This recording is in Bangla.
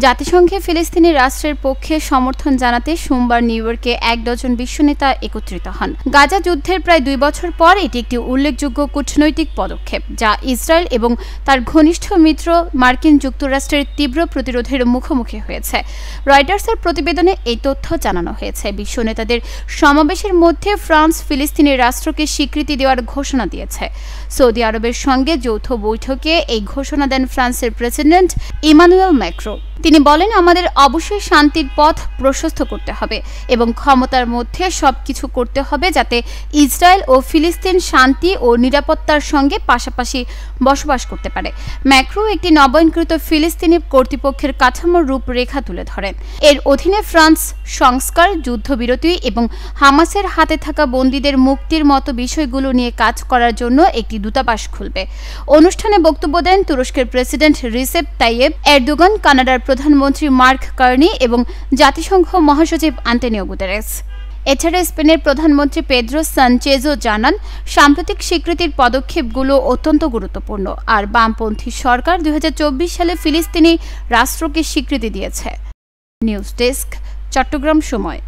জাতিসংঘে ফিলিস্তিনি রাষ্ট্রের পক্ষে সমর্থন জানাতে সোমবার নিউ ইয়র্কে ১ ডজন বিশ্বনেতা একত্রিত হন। গাজা যুদ্ধের প্রায় ২ বছর পর এটি একটি উল্লেখযোগ্য কূটনৈতিক পদক্ষেপ, যা ইসরায়েল এবং তার ঘনিষ্ঠ মিত্র মার্কিন যুক্তরাষ্ট্রের তীব্র প্রতিরোধের মুখোমুখি হয়েছে। রয়টার্সের প্রতিবেদনে এই তথ্য জানানো হয়েছে। বিশ্ব নেতাদের সমাবেশের মধ্যে ফ্রান্স ফিলিস্তিনি রাষ্ট্রকে স্বীকৃতি দেওয়ার ঘোষণা দিয়েছে। সৌদি আরবের সঙ্গে যৌথ বৈঠকে এই ঘোষণা দেন ফ্রান্সের প্রেসিডেন্ট ইমানুয়েল ম্যাক্রো। তিনি বলেন, আমাদের অবশ্যই শান্তির পথ প্রশস্ত করতে হবে এবং ক্ষমতার মধ্যে সবকিছু করতে হবে যাতে ইসরায়েল ও ফিলিস্তিন শান্তি ও নিরাপত্তার সঙ্গে পাশাপাশি বসবাস করতে পারে। ম্যাক্রো একটি নবায়নকৃত ফিলিস্তিনি কর্তৃপক্ষের কাঠামোর রূপরেখা তুলে ধরেন। এর অধীনে ফ্রান্স সংস্কার, যুদ্ধবিরতি এবং হামাসের হাতে থাকা বন্দীদের মুক্তির মতো বিষয়গুলো নিয়ে কাজ করার জন্য একটি দূতাবাস খুলবে। অনুষ্ঠানে বক্তব্য দেন তুরস্কের প্রেসিডেন্ট রিসেপ তাইয়েব এরদোগান, কানাডার প্রধানমন্ত্রী মার্ক কার্নি এবং জাতিসংঘ মহাসচিব আন্তোনিও গুতেরেস। এছাড়া স্পেনের প্রধানমন্ত্রী পেদ্রো সানচেজও জানান, সাম্প্রতিক স্বীকৃতির পদক্ষেপগুলো অত্যন্ত গুরুত্বপূর্ণ, আর বামপন্থী সরকার ২০২৪ সালে ফিলিস্তিনি রাষ্ট্রকে স্বীকৃতি দিয়েছে। নিউজ ডেস্ক, চট্টগ্রাম সময়।